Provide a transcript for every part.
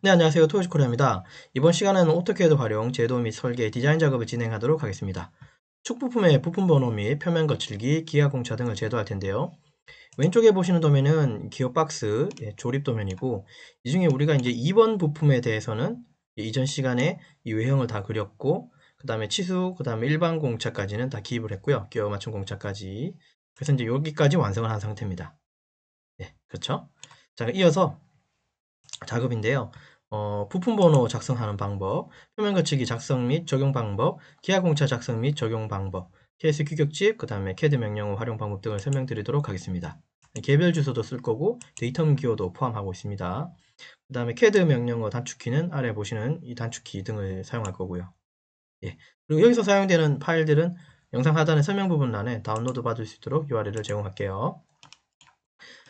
네, 안녕하세요. 토요시코리아입니다. 이번 시간에는 오토캐드 활용, 제도 및 설계, 디자인 작업을 진행하도록 하겠습니다. 축 부품의 부품 번호 및 표면 거칠기, 기하 공차 등을 제도할 텐데요. 왼쪽에 보시는 도면은 기어 박스, 조립 도면이고, 이 중에 우리가 이제 2번 부품에 대해서는 이전 시간에 이 외형을 다 그렸고, 그 다음에 치수, 그 다음에 일반 공차까지는 다 기입을 했고요. 끼워 맞춘 공차까지. 그래서 이제 여기까지 완성을 한 상태입니다. 네, 그렇죠? 자, 이어서 작업인데요. 부품 번호 작성하는 방법, 표면 거치기 작성 및 적용 방법, 기하 공차 작성 및 적용 방법, TS 규격집, 그 다음에 CAD 명령어 활용 방법 등을 설명드리도록 하겠습니다. 개별 주소도 쓸 거고 데이터 기호도 포함하고 있습니다. 그 다음에 CAD 명령어 단축키는 아래 보시는 이 단축키 등을 사용할 거고요. 예. 그리고 여기서 사용되는 파일들은 영상 하단의 설명 부분란에 다운로드 받을 수 있도록 URL을 제공할게요.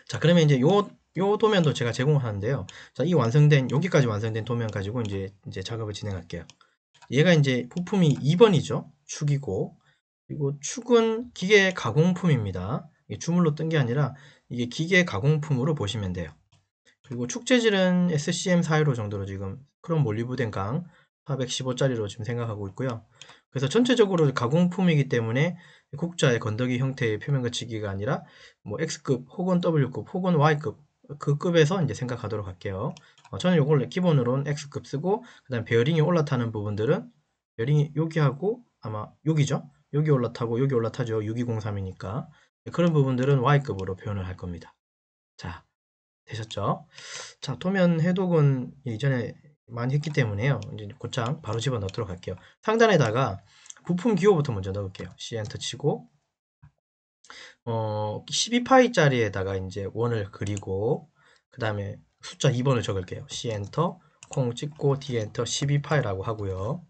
자, 그러면 이제 요 도면도 제가 제공하는데요. 자, 여기까지 완성된 도면 가지고 이제 작업을 진행할게요. 얘가 이제 부품이 2번이죠. 축이고. 그리고 축은 기계 가공품입니다. 이게 주물로 뜬 게 아니라 이게 기계 가공품으로 보시면 돼요. 그리고 축 재질은 SCM 415 정도로 지금 크롬 몰리브덴 강 415짜리로 지금 생각하고 있고요. 그래서 전체적으로 가공품이기 때문에 국자의 건더기 형태의 표면 거치기가 아니라 뭐 X급 혹은 W급 혹은 Y급 그 급에서 이제 생각하도록 할게요. 저는 요걸 기본으로는 X급 쓰고 그다음 베어링이 올라타는 부분들은 베어링이 여기하고 아마 여기죠. 여기 올라타고 여기 올라타죠. 6203이니까 그런 부분들은 Y급으로 표현을 할 겁니다. 자, 되셨죠? 자, 도면 해독은 이전에 많이 했기 때문에요. 이제 곧장 바로 집어넣도록 할게요. 상단에다가 부품 기호부터 먼저 넣을게요. C 엔터 치고 12파이짜리에다가 이제 원을 그리고 그 다음에 숫자 2번을 적을게요. C 엔터 콩 찍고 D 엔터 12파이라고 하고요.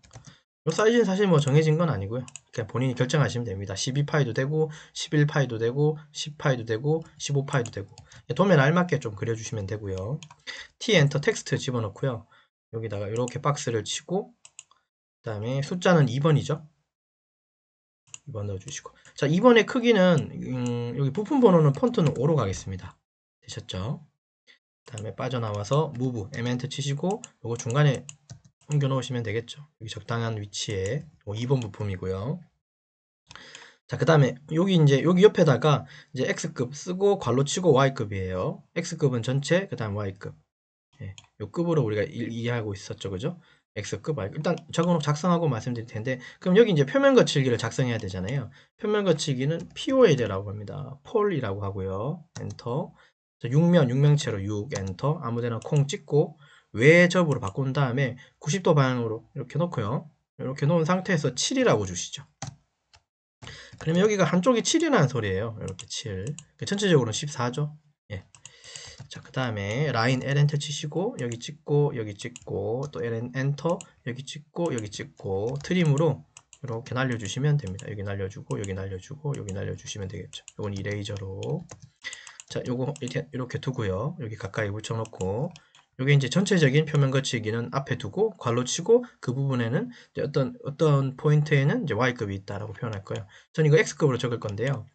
이 사이즈는 사실 뭐 정해진 건 아니고요. 그냥 본인이 결정하시면 됩니다. 12파이도 되고 11파이도 되고 10파이도 되고 15파이도 되고 도면 알맞게 좀 그려주시면 되고요. T 엔터 텍스트 집어넣고요. 여기다가 이렇게 박스를 치고 그 다음에 숫자는 2번이죠. 2번 넣어주시고 자 2번의 크기는 여기 부품 번호는 폰트는 5로 가겠습니다. 되셨죠? 그 다음에 빠져나와서 move, 에멘트 치시고 요거 중간에 옮겨 놓으시면 되겠죠. 여기 적당한 위치에 2번 부품이고요. 자, 그 다음에 여기 옆에다가 이제 X급 쓰고 괄호 치고 Y급이에요. X급은 전체, 그 다음 Y급. 예, 요 급으로 우리가 이해하고 있었죠, 그죠? X급 말고 일단 작성하고 말씀드릴 텐데 그럼 여기 이제 표면 거칠기를 작성해야 되잖아요. 표면 거칠기는 POL이라고 합니다. 폴이라고 하고요. 엔터. 육면체로 6 엔터. 아무데나 콩 찍고 외접으로 바꾼 다음에 90도 방향으로 이렇게 놓고요. 이렇게 놓은 상태에서 7이라고 주시죠. 그러면 여기가 한쪽이 7이라는 소리예요. 이렇게 7. 전체적으로는 14죠. 예. 자, 그 다음에 라인 L 엔터 치시고 여기 찍고 여기 찍고 또 L 엔터 여기 찍고 여기 찍고 트림으로 이렇게 날려주시면 됩니다. 여기 날려주고 여기 날려주고 여기 날려주시면 되겠죠. 이건 이레이저로 자, 요거 이렇게 두고요. 여기 가까이 붙여놓고 요게 이제 전체적인 표면 거치기는 앞에 두고 괄호 치고 그 부분에는 이제 어떤 포인트에는 이제 Y급이 있다라고 표현할 거예요. 전 이거 X급으로 적을 건데요.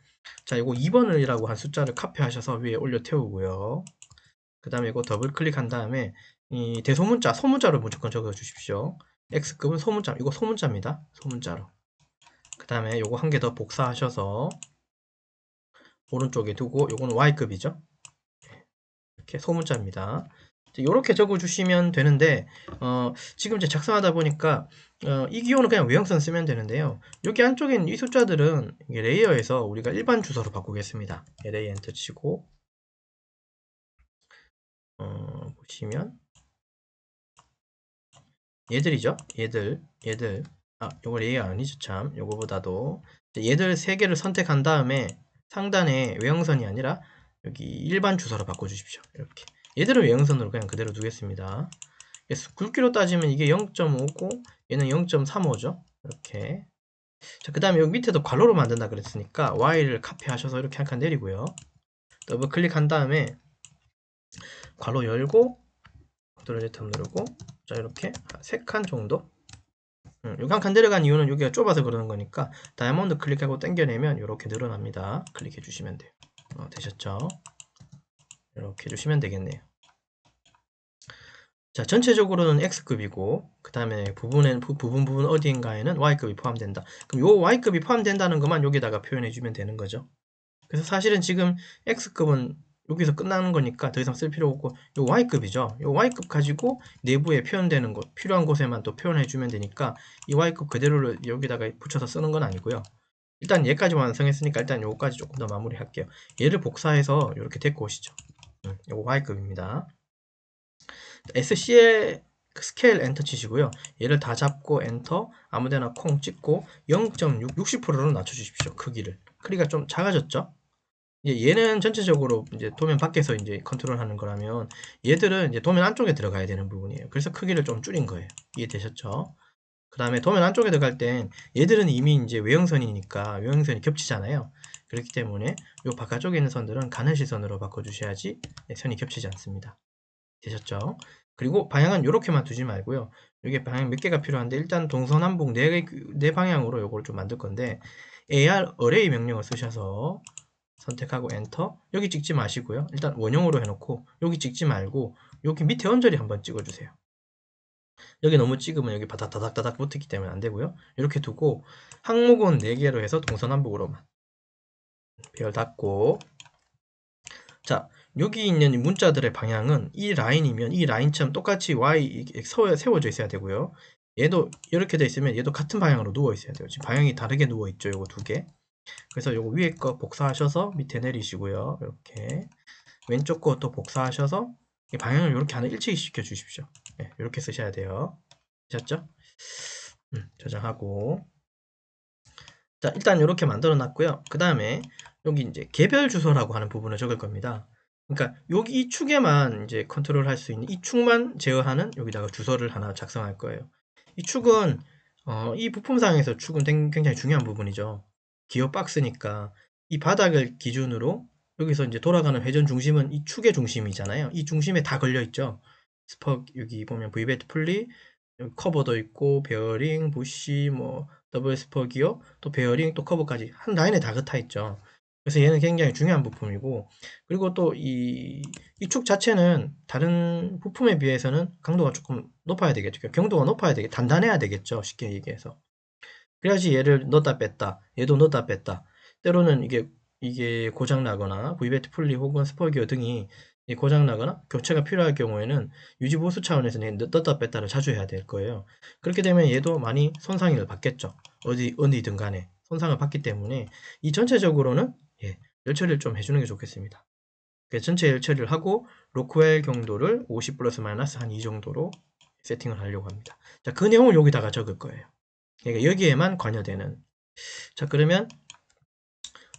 자, 이거 2번이라고 한 숫자를 카피하셔서 위에 올려 태우고요. 그 다음에 이거 더블 클릭한 다음에 이 대소문자, 소문자로 무조건 적어 주십시오. X급은 소문자, 이거 소문자입니다. 소문자로. 그 다음에 요거 한 개 더 복사하셔서 오른쪽에 두고 요거는 Y급이죠. 이렇게 소문자입니다. 이렇게 적어주시면 되는데 지금 이제 작성하다 보니까 이 기호는 그냥 외형선 쓰면 되는데요. 여기 안쪽에 있는 이 숫자들은 레이어에서 우리가 일반 주소로 바꾸겠습니다. LA 엔터 치고 보시면 얘들이죠. 얘들 요거 레이어 아니죠 참. 요거보다도 얘들 세 개를 선택한 다음에 상단에 외형선이 아니라 여기 일반 주소로 바꿔주십시오. 이렇게 얘들은 외형선으로 그냥 그대로 두겠습니다. 굵기로 따지면 이게 0.5고 얘는 0.35죠. 이렇게 자, 그 다음에 여기 밑에도 괄호로 만든다 그랬으니까 Y를 카피하셔서 이렇게 한 칸 내리고요. 더블 클릭한 다음에 괄호 열고 컨트롤 Z 누르고 자 이렇게 3칸 정도 여기 한 칸 내려간 이유는 여기가 좁아서 그러는 거니까 다이아몬드 클릭하고 당겨내면 이렇게 늘어납니다. 클릭해 주시면 돼요. 되셨죠? 이렇게 해주시면 되겠네요. 자, 전체적으로는 X급이고, 그 다음에 부분 어디인가에는 Y급이 포함된다. 그럼 요 Y급이 포함된다는 것만 여기다가 표현해주면 되는 거죠. 그래서 사실은 지금 X급은 여기서 끝나는 거니까 더 이상 쓸 필요 없고, 요 Y급이죠. 요 Y급 가지고 내부에 표현되는 곳, 필요한 곳에만 또 표현해주면 되니까, 이 Y급 그대로를 여기다가 붙여서 쓰는 건 아니고요. 일단 얘까지 완성했으니까 일단 요거까지 조금 더 마무리할게요. 얘를 복사해서 이렇게 데리고 오시죠. 요거 Y급입니다. SCL 스케일 엔터 치시고요. 얘를 다 잡고 엔터, 아무데나 콩 찍고 0.6, 60%로 낮춰주십시오. 크기가 좀 작아졌죠? 얘는 전체적으로 이제 도면 밖에서 이제 컨트롤하는 거라면 얘들은 이제 도면 안쪽에 들어가야 되는 부분이에요. 그래서 크기를 좀 줄인 거예요. 이해되셨죠? 그 다음에 도면 안쪽에 들어갈 땐 얘들은 이미 이제 외형선이니까 외형선이 겹치잖아요. 그렇기 때문에 요 바깥쪽에 있는 선들은 가늘시선으로 바꿔주셔야지 선이 겹치지 않습니다. 되셨죠? 그리고 방향은 이렇게만 두지 말고요. 이게 방향 몇 개가 필요한데 일단 동서남북 네 방향으로 요걸 좀 만들 건데 AR 어레이 명령을 쓰셔서 선택하고 엔터. 여기 찍지 마시고요. 일단 원형으로 해놓고 여기 찍지 말고 여기 밑에 언저리 한번 찍어주세요. 여기 너무 찍으면 여기 바닥다닥 붙었기 때문에 안 되고요. 이렇게 두고 항목은 4개로 해서 동서남북으로만 배열 닫고, 자, 여기 있는 문자들의 방향은 이 라인이면 이 라인처럼 똑같이 Y 세워져 있어야 되고요. 얘도 이렇게 돼 있으면 얘도 같은 방향으로 누워 있어야 돼요. 지금 방향이 다르게 누워 있죠. 요거 2개. 그래서 요거 위에 거 복사하셔서 밑에 내리시고요. 이렇게 왼쪽 것도 복사하셔서 이 방향을 이렇게 하나 일치시 시켜 주십시오. 네, 이렇게 쓰셔야 돼요. 되셨죠? 저장하고, 자, 일단 이렇게 만들어 놨고요. 그 다음에 여기 이제 개별 주소라고 하는 부분을 적을 겁니다. 그러니까 여기 이 축에만 이제 컨트롤 할 수 있는 이 축만 제어하는 여기다가 주소를 하나 작성할 거예요. 이 축은 이 부품상에서 축은 굉장히 중요한 부분이죠. 기어 박스니까 이 바닥을 기준으로 여기서 이제 돌아가는 회전 중심은 이 축의 중심이잖아요. 이 중심에 다 걸려 있죠. 여기 보면 V베트 풀리, 여기 커버도 있고 베어링, 부시, 뭐 더블 스퍼 기어, 또 베어링, 또 커버까지 한 라인에 다 긋어 있죠. 그래서 얘는 굉장히 중요한 부품이고, 그리고 또 이 축 자체는 다른 부품에 비해서는 강도가 조금 높아야 되겠죠. 경도가 높아야 단단해야 되겠죠. 쉽게 얘기해서. 그래야지 얘를 넣었다 뺐다, 얘도 넣었다 뺐다. 때로는 이게 고장 나거나 V베트 풀리 혹은 스퍼 기어 등이 고장 나거나 교체가 필요할 경우에는 유지 보수 차원에서 넣었다 뺐다를 자주 해야 될 거예요. 그렇게 되면 얘도 많이 손상을 받겠죠. 어디든 간에 손상을 받기 때문에 이 전체적으로는 열 처리를 좀 해주는 게 좋겠습니다. 전체 열 처리를 하고 로크웰 경도를 50 플러스 마이너스 한 이 정도로 세팅을 하려고 합니다. 자, 그 내용을 여기다가 적을 거예요. 그러니까 여기에만 관여되는. 자, 그러면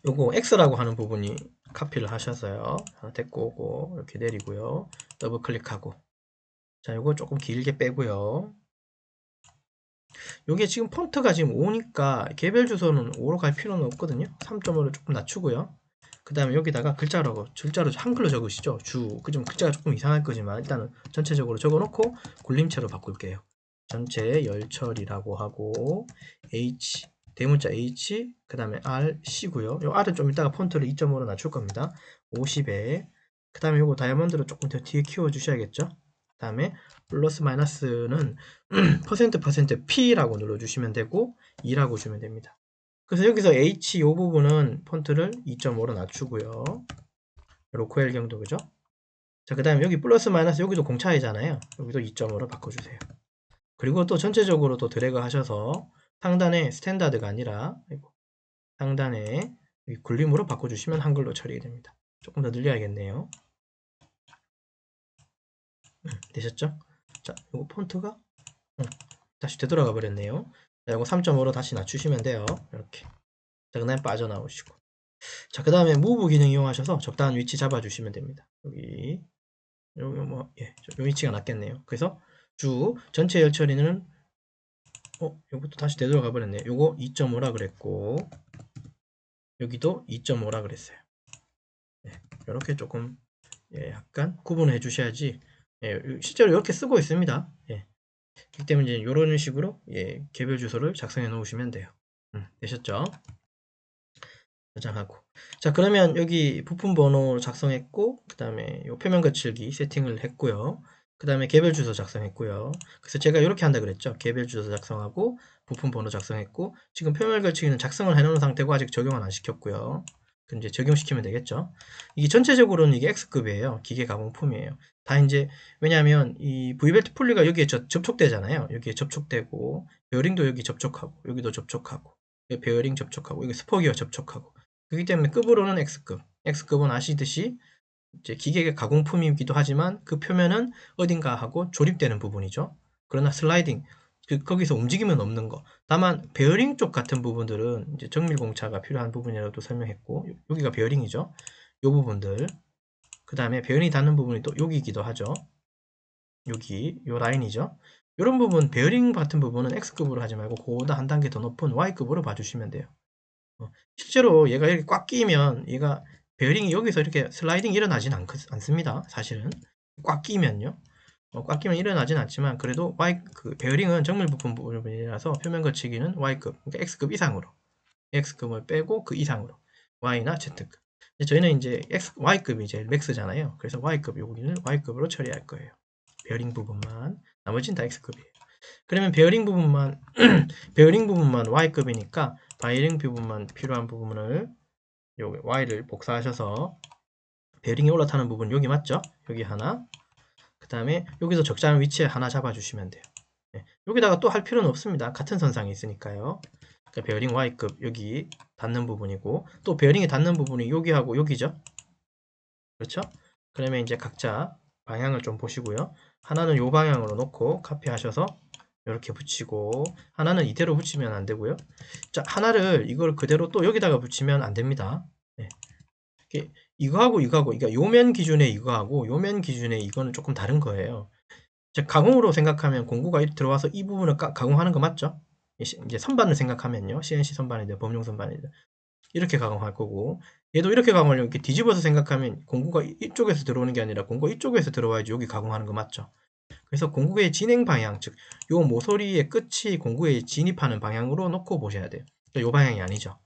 요거 X라고 하는 부분이 카피를 하셔서요. 데리고 오고 이렇게 내리고요. 더블 클릭하고. 자, 요거 조금 길게 빼고요. 요게 지금 폰트가 지금 5니까 개별 주소는 5로 갈 필요는 없거든요. 3.5를 조금 낮추고요. 그 다음에 여기다가 글자로 한글로 적으시죠. 그좀 글자가 조금 이상할 거지만 일단은 전체적으로 적어놓고 굴림체로 바꿀게요. 전체 열처리라고 하고 H 대문자 H 그 다음에 R C고요. 요 R은 좀 이따가 폰트를 2.5로 낮출 겁니다. 50에 그 다음에 요거 다이아몬드로 조금 더 뒤에 키워 주셔야겠죠. 그 다음에 플러스 마이너스는 퍼센트 P라고 눌러주시면 되고 2라고 주면 됩니다. 그래서 여기서 H 요 부분은 폰트를 2.5로 낮추고요. 로코엘 경도 그죠? 자, 그 다음에 여기 플러스 마이너스 여기도 공차이잖아요. 여기도 2.5로 바꿔주세요. 그리고 또 전체적으로 또 드래그 하셔서 상단에 스탠다드가 아니라 상단에 굴림으로 바꿔주시면 한글로 처리가 됩니다. 조금 더 늘려야겠네요. 되셨죠? 자, 이거 폰트가 다시 되돌아가 버렸네요. 자, 이거 3.5로 다시 낮추시면 돼요. 이렇게. 자, 그 다음에 빠져나오시고. 자, 그 다음에 무브 기능 이용하셔서 적당한 위치 잡아주시면 됩니다. 여기 뭐, 요 위치가 낫겠네요. 그래서 전체 열 처리는 요것도 다시 되돌아가 버렸네요. 요거 2.5라 그랬고 여기도 2.5라 그랬어요. 이렇게 조금 약간 구분해 주셔야지. 실제로 이렇게 쓰고 있습니다. 그렇기 때문에 이제 이런 식으로 개별 주소를 작성해 놓으시면 돼요. 되셨죠? 저장하고. 자, 그러면 여기 부품 번호 작성했고, 그 다음에 요 표면 거칠기 세팅을 했고요. 그 다음에 개별 주소 작성했고요. 그래서 제가 이렇게 한다 그랬죠. 개별 주소 작성하고 부품 번호 작성했고 지금 표면 걸치기는 작성을 해놓은 상태고 아직 적용은 안 시켰고요. 그럼 이제 적용시키면 되겠죠. 이게 전체적으로는 이게 X급이에요. 기계 가공품이에요. 다 이제 왜냐하면 이 V벨트 풀리가 여기에 접촉되잖아요. 여기에 접촉되고 베어링도 여기 접촉하고 여기도 접촉하고 여기 베어링 접촉하고 여기 스포기어 접촉하고 그렇기 때문에 급으로는 X급. X급은 아시듯이 이제 기계의 가공품이기도 하지만 그 표면은 어딘가 하고 조립되는 부분이죠. 그러나 슬라이딩 거기서 움직이면 없는 거. 다만 베어링 쪽 같은 부분들은 이제 정밀 공차가 필요한 부분이라고 설명했고 여기가 베어링이죠. 요 부분들. 그 다음에 베어링이 닿는 부분이 또 여기이기도 하죠. 여기 요 라인이죠. 이런 부분 베어링 같은 부분은 X급으로 하지 말고 그보다 한 단계 더 높은 Y급으로 봐주시면 돼요. 실제로 얘가 이렇게 꽉 끼면 얘가 베어링이 여기서 이렇게 슬라이딩이 일어나진 않습니다. 사실은 꽉 끼면요. 꽉 끼면 일어나진 않지만 그래도 그 베어링은 정밀 부품 부분이라서 표면 거치기는 Y급, 그러니까 X급 이상으로 X급을 빼고 그 이상으로 Y나 Z급. 저희는 이제 Y급이 제일 맥스잖아요. 그래서 Y급 여기는 Y급으로 처리할 거예요. 베어링 부분만 나머지는 다 X급이에요. 그러면 베어링 부분만 베어링 부분만 Y급이니까 바이링 부분만 필요한 부분을 여기 Y를 복사하셔서 베어링이 올라타는 부분 여기 맞죠? 여기 하나 그 다음에 여기서 적절한 위치에 하나 잡아주시면 돼요. 네. 여기다가 또 할 필요는 없습니다. 같은 선상에 있으니까요. 그러니까 베어링 Y급 여기 닿는 부분이고 또 베어링이 닿는 부분이 여기하고 여기죠. 그렇죠? 그러면 이제 각자 방향을 좀 보시고요. 하나는 이 방향으로 놓고 카피하셔서 이렇게 붙이고 하나는 이대로 붙이면 안 되고요. 자, 하나를 이걸 그대로 또 여기다가 붙이면 안 됩니다. 네. 이거하고 이거하고 그러니까 요면 기준의 이거하고 요면 기준의 이거는 조금 다른 거예요. 가공으로 생각하면 공구가 들어와서 이 부분을 가공하는 거 맞죠? 이제 선반을 생각하면요. CNC 선반이든 범용 선반이든 이렇게 가공할 거고 얘도 이렇게 가공하려면 이렇게 뒤집어서 생각하면 공구가 이쪽에서 들어오는 게 아니라 공구가 이쪽에서 들어와야지 여기 가공하는 거 맞죠? 그래서 공구의 진행 방향, 즉 요 모서리의 끝이 공구에 진입하는 방향으로 놓고 보셔야 돼요. 요 방향이 아니죠.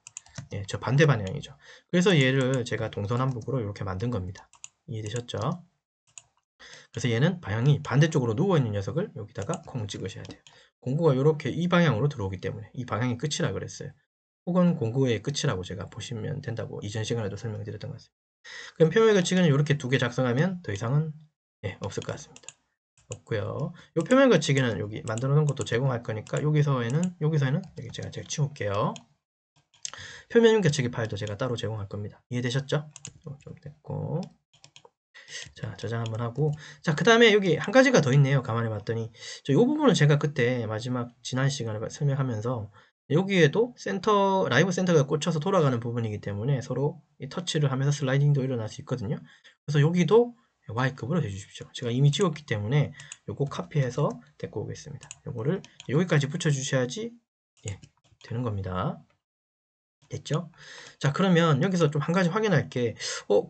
예, 저 반대 방향이죠. 그래서 얘를 제가 동서남북으로 이렇게 만든 겁니다. 이해되셨죠? 그래서 얘는 방향이 반대쪽으로 누워있는 녀석을 여기다가 콩 찍으셔야 돼요. 공구가 이렇게 이 방향으로 들어오기 때문에 이 방향이 끝이라 그랬어요. 혹은 공구의 끝이라고 제가 보시면 된다고 이전 시간에도 설명드렸던 것 같습니다. 그럼 표면 거치기는 이렇게 두 개 작성하면 더 이상은 없을 것 같습니다. 없고요. 이 표면 거치기는 여기 만들어 놓은 것도 제공할 거니까 여기서에는 여기 제가 치울게요. 표면 거치기 파일도 제가 따로 제공할 겁니다. 이해되셨죠? 좀 됐고. 자, 저장 한번 하고. 자, 그 다음에 여기 한 가지가 더 있네요. 가만히 봤더니. 이 부분은 제가 그때 마지막 지난 시간에 설명하면서 여기에도 라이브 센터가 꽂혀서 돌아가는 부분이기 때문에 서로 터치를 하면서 슬라이딩도 일어날 수 있거든요. 그래서 여기도 Y급으로 해주십시오. 제가 이미 지웠기 때문에 요거 카피해서 데리고 오겠습니다. 요거를 여기까지 붙여주셔야지 되는 겁니다. 됐죠? 자, 그러면 여기서 좀 한 가지 확인할 게,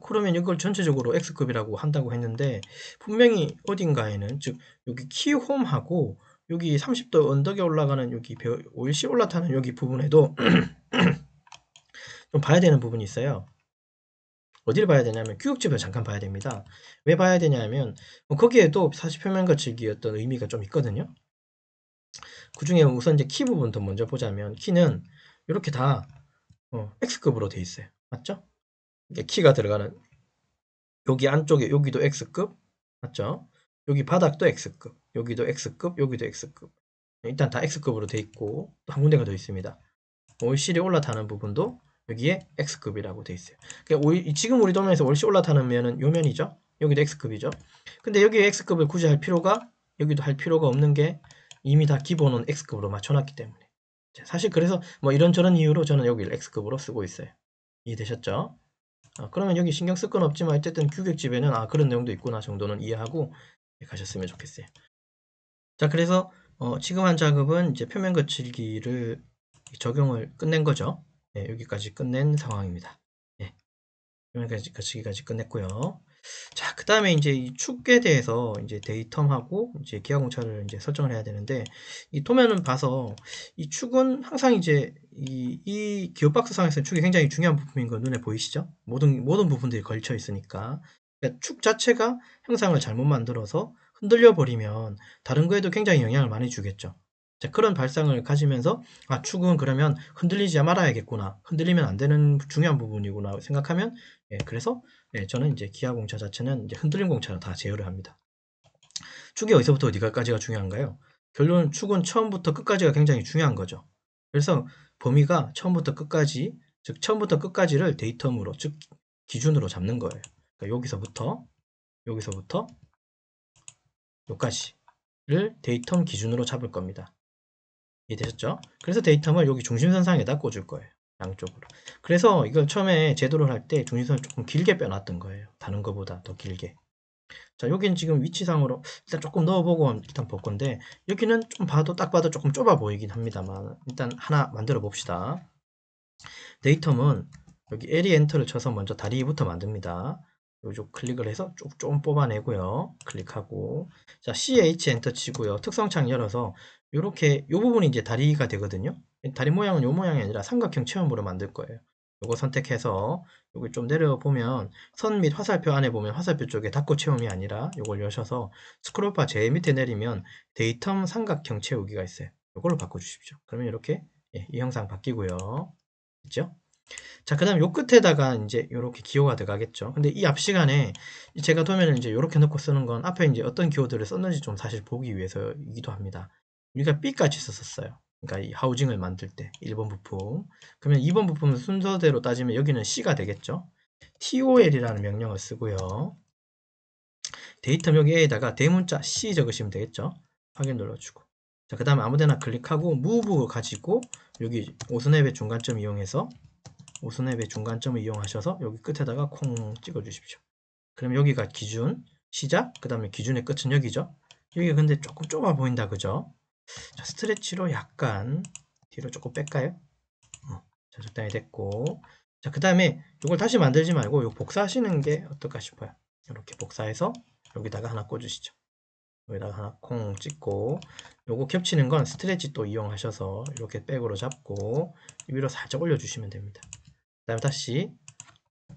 그러면 이걸 전체적으로 X급이라고 한다고 했는데, 분명히 어딘가에는, 즉, 여기 키홈하고, 여기 30도 언덕에 올라가는 여기 오일씨 올라타는 여기 부분에도 좀 봐야 되는 부분이 있어요. 어디를 봐야 되냐면, 규격집을 잠깐 봐야 됩니다. 왜 봐야 되냐면, 거기에도 사실 표면 거치기 어떤 의미가 좀 있거든요. 그 중에 우선 이제 키 부분 더 먼저 보자면, 키는 이렇게 다 X급으로 돼 있어요. 맞죠? 이게 키가 들어가는 여기 안쪽에 여기도 X급 맞죠? 여기 바닥도 X급 여기도 X급 여기도 X급 일단 다 X급으로 돼 있고 또 한 군데가 더 있습니다. 올실이 올라타는 부분도 여기에 X급이라고 돼 있어요. 그러니까 지금 우리 도면에서 올실 올라타는 면은 요 면이죠. 여기도 X급이죠. 근데 여기에 X급을 굳이 할 필요가 여기도 할 필요가 없는 게 이미 다 기본은 X급으로 맞춰놨기 때문에 사실 그래서 뭐 이런저런 이유로 저는 여기를 X급으로 쓰고 있어요. 이해되셨죠? 그러면 여기 신경 쓸 건 없지만 어쨌든 규격집에는 그런 내용도 있구나 정도는 이해하고 가셨으면 좋겠어요. 자, 그래서 지금 한 작업은 이제 표면 거칠기를 적용을 끝낸 거죠. 네, 여기까지 끝낸 상황입니다. 네, 표면 거칠기까지 끝냈고요. 자, 그 다음에 이제 이 축에 대해서 이제 데이텀하고 이제 기하 공차를 이제 설정을 해야 되는데 이 도면을 봐서 이 축은 항상 이제 이 기어박스 상에서는 축이 굉장히 중요한 부품인 거 눈에 보이시죠? 모든 부분들이 걸쳐 있으니까 그러니까 축 자체가 형상을 잘못 만들어서 흔들려 버리면 다른 거에도 굉장히 영향을 많이 주겠죠. 자, 그런 발상을 가지면서 아, 축은 그러면 흔들리지 말아야겠구나. 흔들리면 안 되는 중요한 부분이구나 생각하면 그래서 저는 이제 기하공차 자체는 이제 흔들림 공차를 다 제어를 합니다. 축이 어디서부터 어디까지가 중요한가요? 결론은 축은 처음부터 끝까지가 굉장히 중요한 거죠. 그래서 범위가 처음부터 끝까지, 즉 처음부터 끝까지를 데이텀으로, 즉 기준으로 잡는 거예요. 그러니까 여기서부터 여기까지를 데이텀 기준으로 잡을 겁니다. 이해되셨죠? 그래서 데이텀을 여기 중심선상에다 꽂을 거예요. 양쪽으로. 그래서 이걸 처음에 제도를 할 때 중심선을 조금 길게 빼놨던 거예요. 다른 것보다 더 길게. 자, 여기는 지금 위치상으로 일단 조금 넣어보고 일단 볼 건데 여기는 좀 봐도 딱 봐도 조금 좁아 보이긴 합니다만 일단 하나 만들어 봅시다. 데이텀은 여기 L이 엔터를 쳐서 먼저 다리부터 만듭니다. 요쪽 클릭을 해서 쭉 좀 뽑아내고요. 클릭하고 자 CH 엔터 치고요. 특성창 열어서 요렇게 요 부분이 이제 다리가 되거든요. 다리 모양은 요 모양이 아니라 삼각형 체험으로 만들 거예요. 요거 선택해서 여기 좀 내려보면 선 및 화살표 안에 보면 화살표 쪽에 닫고 체험이 아니라 요걸 여셔서 스크롤바 제일 밑에 내리면 데이텀 삼각형 채우기가 있어요. 요걸로 바꿔주십시오. 그러면 이렇게 이 형상 바뀌고요. 있죠? 자, 그 다음 요 끝에다가 이제 요렇게 기호가 들어가겠죠. 근데 이 앞 시간에 제가 도면을 이제 요렇게 넣고 쓰는 건 앞에 이제 어떤 기호들을 썼는지 좀 사실 보기 위해서이기도 합니다. 우리가 B까지 썼었어요. 그러니까 이 하우징을 만들 때 1번 부품. 그러면 2번 부품은 순서대로 따지면 여기는 C가 되겠죠. TOL이라는 명령을 쓰고요. 데이터 여기에다가 대문자 C 적으시면 되겠죠. 확인 눌러주고. 자, 그 다음에 아무데나 클릭하고 move 가지고 여기 오스냅의 중간점 이용해서 오스냅의 중간점을 이용하셔서 여기 끝에다가 콩 찍어 주십시오. 그럼 여기가 기준 시작, 그 다음에 기준의 끝은 여기죠. 여기가 근데 조금 좁아 보인다, 그죠? 자, 스트레치로 약간 뒤로 조금 뺄까요? 자, 적당히 됐고, 자, 그 다음에 이걸 다시 만들지 말고 요 복사하시는 게 어떨까 싶어요. 이렇게 복사해서 여기다가 하나 꽂으시죠. 여기다가 하나 콩 찍고, 요거 겹치는 건 스트레치 또 이용하셔서 이렇게 백으로 잡고 위로 살짝 올려주시면 됩니다. 그 다음에 다시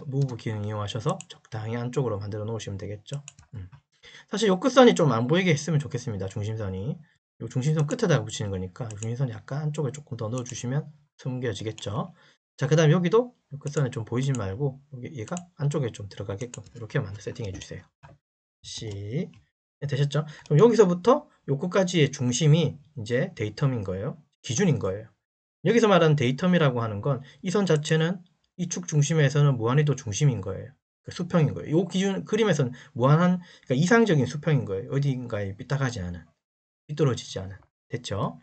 무브 기능 이용하셔서 적당히 안쪽으로 만들어 놓으시면 되겠죠. 사실 요 끝선이 좀 안 보이게 했으면 좋겠습니다. 중심선이. 요 중심선 끝에다가 붙이는 거니까 중심선 약간 안쪽에 조금 더 넣어주시면 숨겨지겠죠. 자, 그 다음 여기도 요 끝선에 좀 보이지 말고 여기 얘가 안쪽에 좀 들어가게끔 이렇게 세팅해 주세요. C 되셨죠? 그럼 여기서부터 요 끝까지의 중심이 이제 데이텀인 거예요. 기준인 거예요. 여기서 말하는 데이텀이라고 하는 건 이 선 자체는 이 축 중심에서는 무한히도 중심인 거예요. 그 수평인 거예요. 이 기준 그림에서는 무한한, 그러니까 이상적인 수평인 거예요. 어딘가에 삐딱하지 않은, 삐뚤어지지 않은. 됐죠?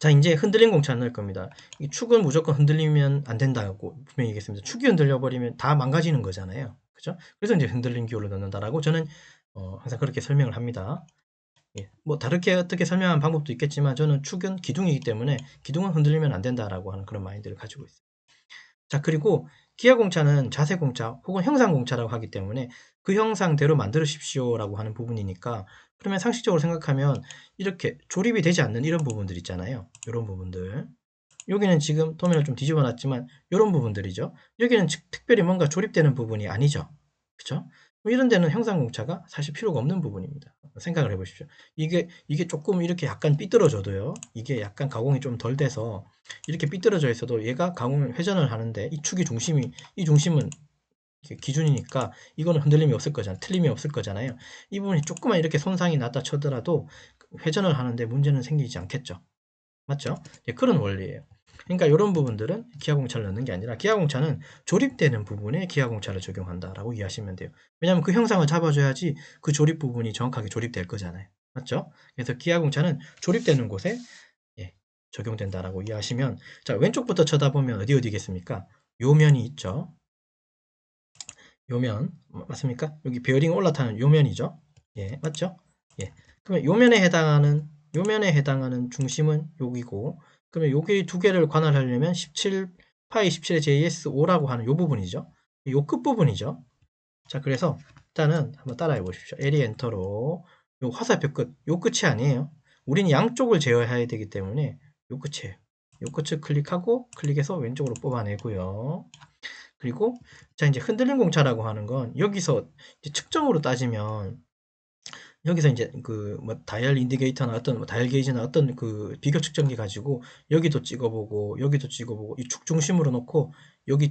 자, 이제 흔들림 공차 넣을 겁니다. 이 축은 무조건 흔들리면 안 된다고 분명히 얘기했습니다. 축이 흔들려 버리면 다 망가지는 거잖아요. 그죠? 그래서 이제 흔들림 기호를 넣는다라고 저는 항상 그렇게 설명을 합니다. 예, 뭐 다르게 어떻게 설명하는 방법도 있겠지만 저는 축은 기둥이기 때문에 기둥은 흔들리면 안 된다라고 하는 그런 마인드를 가지고 있어요. 자, 그리고 기하공차는 자세공차 혹은 형상공차라고 하기 때문에 그 형상대로 만드십시오라고 하는 부분이니까, 그러면 상식적으로 생각하면 이렇게 조립이 되지 않는 이런 부분들 있잖아요. 이런 부분들. 여기는 지금 도면을 좀 뒤집어 놨지만 이런 부분들이죠. 여기는 특별히 뭔가 조립되는 부분이 아니죠. 그쵸? 이런 데는 형상공차가 사실 필요가 없는 부분입니다. 생각을 해보십시오. 이게 조금 이렇게 약간 삐뚤어져도요. 이게 약간 가공이 좀 덜 돼서 이렇게 삐뚤어져 있어도 얘가 가공을 회전을 하는데 이 축이 이 중심은 기준이니까 이거는 흔들림이 없을 거잖아요. 틀림이 없을 거잖아요. 이 부분이 조금만 이렇게 손상이 났다 쳐더라도 회전을 하는데 문제는 생기지 않겠죠. 맞죠? 예, 그런 원리예요. 그러니까 이런 부분들은 기하공차를 넣는 게 아니라 기하공차는 조립되는 부분에 기하공차를 적용한다라고 이해하시면 돼요. 왜냐하면 그 형상을 잡아줘야지 그 조립 부분이 정확하게 조립될 거잖아요. 맞죠? 그래서 기하공차는 조립되는 곳에 적용된다라고 이해하시면, 자, 왼쪽부터 쳐다보면 어디겠습니까? 요 면이 있죠. 요 면, 맞습니까? 여기 베어링 올라타는 요 면이죠. 예, 맞죠? 예. 그러면 요 면에 해당하는 중심은 여기고, 그러면 여기 두 개를 관할하려면 17, 파이 17의 JS5라고 하는 요 부분이죠. 요 끝부분이죠. 자, 그래서 일단은 한번 따라해 보십시오. L이 엔터로 요 화살표 끝, 요 끝이 아니에요. 우리는 양쪽을 제어해야 되기 때문에 요 끝이에요. 요 끝을 클릭하고 클릭해서 왼쪽으로 뽑아내고요. 그리고 자, 이제 흔들림 공차라고 하는 건 여기서 이제 측정으로 따지면 여기서 이제 그 뭐 다이얼 인디게이터나 어떤 뭐 다이얼 게이지나 어떤 그 비교 측정기 가지고 여기도 찍어보고 여기도 찍어보고 이 축 중심으로 놓고 여기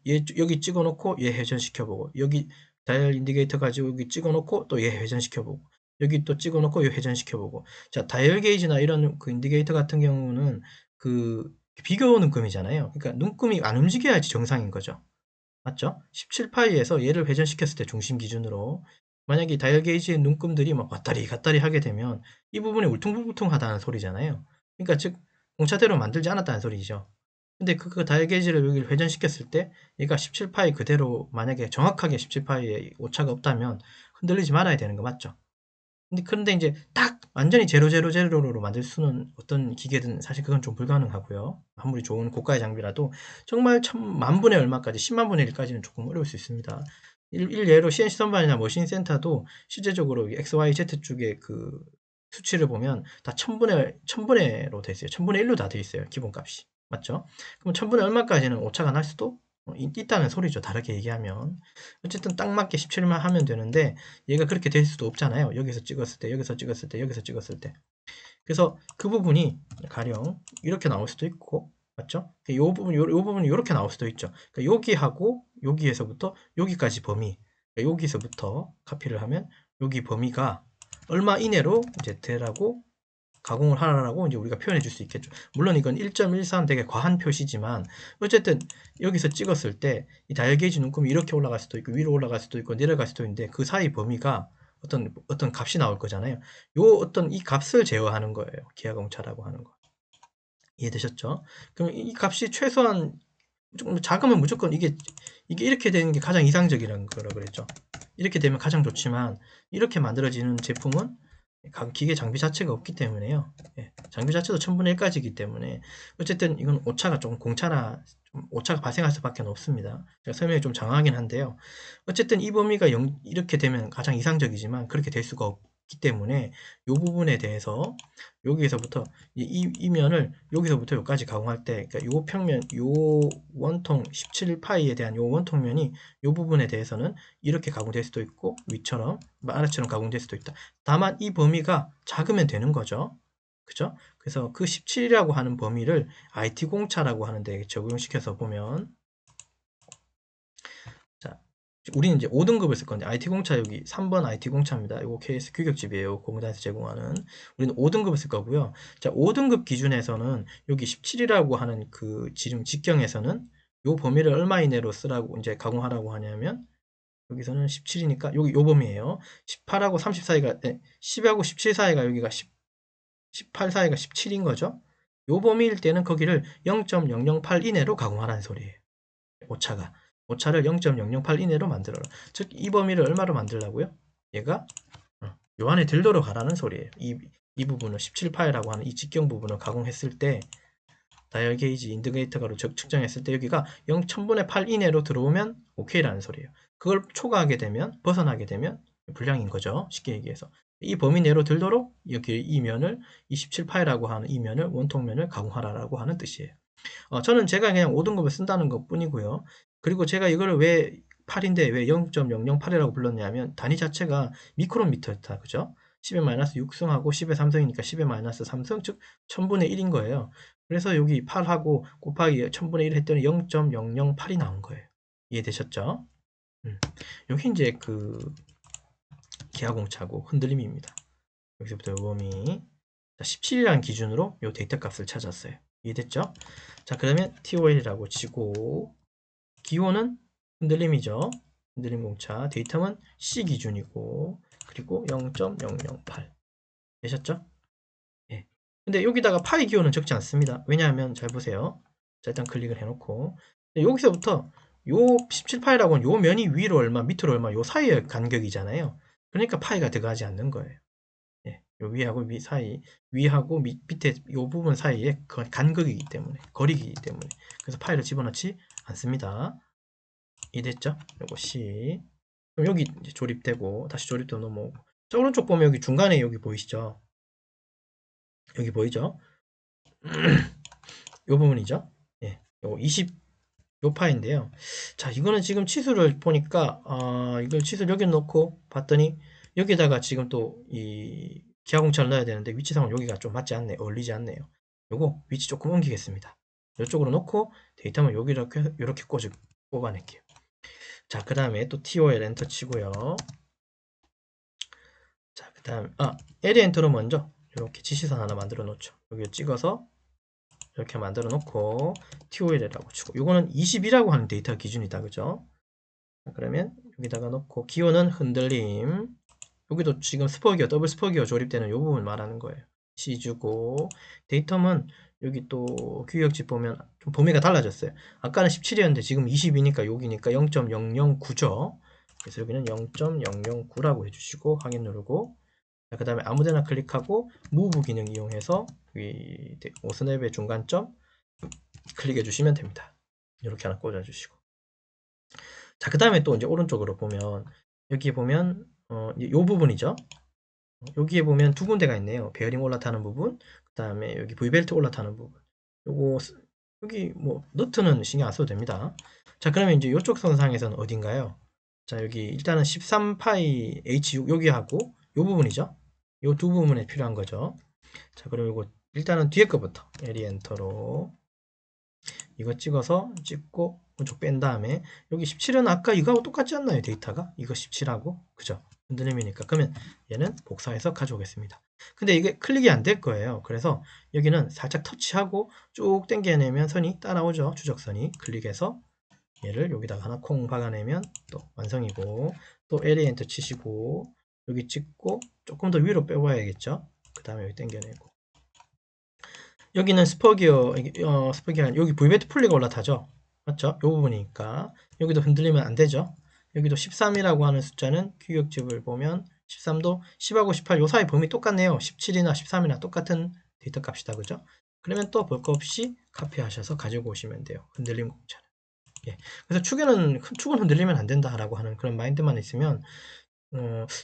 여기 찍어놓고 얘 회전시켜보고 여기 다이얼 인디게이터 가지고 여기 찍어놓고 또 얘 회전시켜보고 여기 또 찍어놓고 얘 회전시켜보고. 자, 다이얼 게이지나 이런 그 인디게이터 같은 경우는 그 비교 눈금이잖아요. 그러니까 눈금이 안 움직여야지 정상인 거죠. 맞죠? 17파이에서 얘를 회전시켰을 때 중심 기준으로 만약에 다이얼 게이지의 눈금들이 막 왔다리 갔다리 하게 되면 이 부분이 울퉁불퉁하다는 소리잖아요. 그러니까 즉 공차대로 만들지 않았다는 소리죠. 근데 그 다이얼 게이지를 여기를 회전시켰을 때 얘가 17파이 그대로 만약에 정확하게 17파이에 오차가 없다면 흔들리지 말아야 되는 거 맞죠? 근데 이제 딱 완전히 제로로 만들 수는 어떤 기계든 사실 그건 좀 불가능하고요. 아무리 좋은 고가의 장비라도 정말 만분의 얼마까지 10만 분의 1까지는 조금 어려울 수 있습니다. 일례로 CNC 선반이나 머신 센터도 실제적으로 XYZ 쪽에 그 수치를 보면 다 천분의로 돼 있어요. 천분의 1로 다 돼 있어요. 기본값이. 맞죠? 그럼 천분의 얼마까지는 오차가 날 수도 있다는 소리죠. 다르게 얘기하면. 어쨌든 딱 맞게 17만 하면 되는데 얘가 그렇게 될 수도 없잖아요. 여기서 찍었을 때, 여기서 찍었을 때, 여기서 찍었을 때. 그래서 그 부분이 가령 이렇게 나올 수도 있고, 맞죠? 요 부분이 이렇게 나올 수도 있죠. 그러니까 여기하고 여기에서부터 여기까지 범위, 그러니까 여기서부터 카피를 하면 여기 범위가 얼마 이내로 이제 되라고 가공을 하라고 이제 우리가 표현해 줄 수 있겠죠. 물론 이건 1.13 되게 과한 표시지만 어쨌든 여기서 찍었을 때 이 다이얼 게이지 눈금이 이렇게 올라갈 수도 있고 위로 올라갈 수도 있고 내려갈 수도 있는데 그 사이 범위가 어떤 값이 나올 거잖아요. 요 어떤 이 값을 제어하는 거예요. 기하공차라고 하는 거. 이해되셨죠? 그럼 이 값이 최소한 작으면 무조건 이게 이렇게 되는 게 가장 이상적이라는 거라 그랬죠. 이렇게 되면 가장 좋지만 이렇게 만들어지는 제품은 기계 장비 자체가 없기 때문에요. 예, 장비 자체도 1000분의 1까지이기 때문에 어쨌든 이건 오차가 좀 공차나 좀 오차가 발생할 수밖에 없습니다. 제가 설명이 좀 장하긴 한데요. 어쨌든 이 범위가 이렇게 되면 가장 이상적이지만 그렇게 될 수가 없기 때문에 이 부분에 대해서 여기에서부터 이 면을 여기서부터 여기까지 가공할 때 그러니까 요 평면 요 원통 17파이에 대한 요 원통면이 요 부분에 대해서는 이렇게 가공될 수도 있고 위처럼 아래처럼 가공될 수도 있다. 다만 이 범위가 작으면 되는 거죠. 그죠? 그래서 그 17이라고 하는 범위를 IT 공차라고 하는데 적용시켜서 보면 자, 우리는 이제 5등급을 쓸 건데 IT 공차 여기 3번 IT 공차입니다. 이거 KS 규격집이에요. 공단에서 제공하는. 우리는 5등급을 쓸 거고요. 자, 5등급 기준에서는 여기 17이라고 하는 그 지름 직경에서는 요 범위를 얼마 이내로 쓰라고 이제 가공하라고 하냐면 여기서는 17이니까 여기 요 범위예요. 18하고 30 사이가 10하고 17 사이가 여기가 18 사이가 17인 거죠. 요 범위일 때는 거기를 0.008 이내로 가공하라는 소리예요. 오차를 0.008 이내로 만들어라. 즉 이 범위를 얼마로 만들라고요? 얘가 요 안에 들도록 가라는 소리예요. 이 부분을 17파이라고 하는 이 직경 부분을 가공했을 때 다이얼 게이지 인디게이터가로 측정했을 때 여기가 0.1000분의 8 이내로 들어오면 오케이라는 소리예요. 그걸 초과하게 되면 벗어나게 되면 불량인 거죠. 쉽게 얘기해서 이 범위 내로 들도록 여기 이 면을 27파이라고 하는 이 면을 원통면을 가공하라라고 하는 뜻이에요. 저는 제가 그냥 5등급을 쓴다는 것 뿐이고요. 그리고 제가 이거를 왜 8인데 왜 0.008이라고 불렀냐면 단위 자체가 미크로미터다. 그죠? 10의 마이너스 6승하고 10의 3승이니까 10의 마이너스 3승 즉 1000분의 1인 거예요. 그래서 여기 8하고 곱하기 1000분의 1 했더니 0.008이 나온 거예요. 이해되셨죠? 여기 이제 그 기하공차고 흔들림입니다. 여기서부터 요범이 17이라는 기준으로 요 데이터 값을 찾았어요. 이해됐죠? 자, 그러면 TOL이라고 치고 기호는 흔들림이죠. 흔들림 공차. 데이터는 C 기준이고 그리고 0.008 되셨죠? 예. 근데 여기다가 파이 기호는 적지 않습니다. 왜냐하면 잘 보세요. 자, 일단 클릭을 해놓고 여기서부터 요 17파이라고는 요 면이 위로 얼마 밑으로 얼마 요 사이의 간격이잖아요. 그러니까 파이가 들어가지 않는 거예요. 예, 요 위하고 위 사이, 위하고 밑에 요 부분 사이에 간격이기 때문에, 거리이기 때문에. 그래서 파일을 집어넣지 않습니다. 이해됐죠? 요거 C. 그럼 여기 이제 조립되고, 다시 조립도 넘어오고. 자, 오른쪽 보면 여기 중간에 여기 보이시죠? 여기 보이죠? 요 부분이죠? 예, 요거 요 파인데요. 자, 이거는 지금 치수를 보니까, 이걸 치수를 여기 놓고 봤더니 여기다가 지금 또 이 기하공차를 넣어야 되는데 위치상은 여기가 좀 맞지 않네요. 어울리지 않네요. 요거 위치 조금 옮기겠습니다. 이쪽으로 놓고 데이터만 여기 이렇게 꼽아낼게요. 자, 그 다음에 또 TOL 엔터 치고요. 자, 그 다음에 L 엔터로 먼저 이렇게 지시선 하나 만들어 놓죠. 여기 찍어서 이렇게 만들어 놓고 TOL이라고 치고, 요거는 20이라고 하는 데이터 기준이다, 그죠? 그러면 여기다가 놓고 기호는 흔들림, 여기도 지금 스포기어, 더블 스포기어 조립되는 이 부분 말하는 거예요. C 주고, 데이터는 여기 또 규격집 보면 좀 범위가 달라졌어요. 아까는 17이었는데 지금 20이니까 여기니까 0.009죠. 그래서 여기는 0.009라고 해주시고 확인 누르고, 그 다음에 아무데나 클릭하고 무브 기능 이용해서 여기 오스냅의 중간점 클릭해 주시면 됩니다. 이렇게 하나 꽂아 주시고, 자, 그 다음에 또 이제 오른쪽으로 보면 여기 보면 요 부분이죠. 여기에 보면 두 군데가 있네요. 베어링 올라타는 부분, 그 다음에 여기 V벨트 올라타는 부분. 요거 여기 뭐 너트는 신경 안 써도 됩니다. 자, 그러면 이제 이쪽 선상에서는 어딘가요? 자, 여기 일단은 13파이 H6 여기하고 요 부분이죠. 요 두 부분에 필요한 거죠. 자, 그럼 이거 일단은 뒤에 거부터 에리 엔터로 이거 찍어서 찍고 이쪽 뺀 다음에 여기 17은 아까 이거하고 똑같지 않나요? 데이터가 이거 17하고 그죠? 흔들림이니까 그러면 얘는 복사해서 가져오겠습니다. 근데 이게 클릭이 안 될 거예요. 그래서 여기는 살짝 터치하고 쭉 당겨내면 선이 따라오죠. 추적선이. 클릭해서 얘를 여기다가 하나 콩 박아내면 또 완성이고, 또 L 엔터 치시고 여기 찍고 조금 더 위로 빼봐야겠죠. 그 다음에 여기 당겨내고, 여기는 스퍼기어 여기 V베트 풀리가 올라타죠. 맞죠? 이 부분이니까 여기도 흔들리면 안 되죠. 여기도 13이라고 하는 숫자는 규격집을 보면 13도 10하고 18 요 사이 범위 똑같네요. 17이나 13이나 똑같은 데이터 값이다, 그죠? 그러면 또 볼 거 없이 카피하셔서 가지고 오시면 돼요. 흔들림 공차는. 예. 그래서 축은 흔들리면 안 된다라고 하는 그런 마인드만 있으면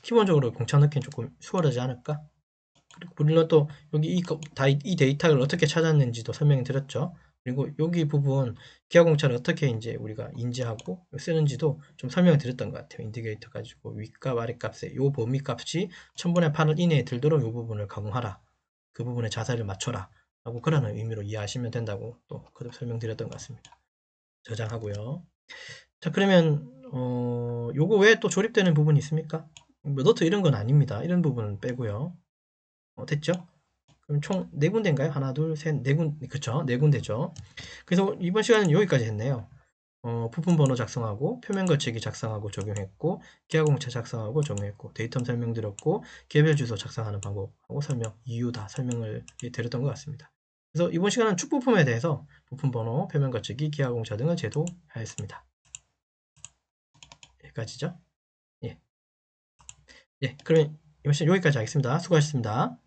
기본적으로 공차 넣기는 조금 수월하지 않을까? 그리고 물론 또 여기 이 데이터를 어떻게 찾았는지도 설명드렸죠. 그리고 여기 부분 기하공차를 어떻게 이제 우리가 인지하고 쓰는지도 좀 설명드렸던 것 같아요. 인디게이터 가지고 윗값 아랫값에 요 범위 값이 1000분의 8을 이내에 들도록 요 부분을 가공하라. 그 부분의 자세를 맞춰라. 라고 그런 의미로 이해하시면 된다고 또 그렇게 설명드렸던 것 같습니다. 저장하고요. 자, 그러면 요거 외에 또 조립되는 부분이 있습니까? 뭐 노트 이런 건 아닙니다. 이런 부분은 빼고요. 됐죠? 그럼 총 4군데인가요? 하나, 둘, 셋, 4군데, 그쵸? 4군데죠. 그래서 이번 시간은 여기까지 했네요. 부품 번호 작성하고, 표면 거치기 작성하고 적용했고, 기하공차 작성하고 적용했고, 데이터 설명드렸고, 개별 주소 작성하는 방법하고 이유 다 설명을 드렸던 것 같습니다. 그래서 이번 시간은 축 부품에 대해서 부품 번호, 표면 거치기, 기하공차 등을 제도하였습니다. 여기까지죠? 예. 예, 그러면 이번 시간 여기까지 하겠습니다. 수고하셨습니다.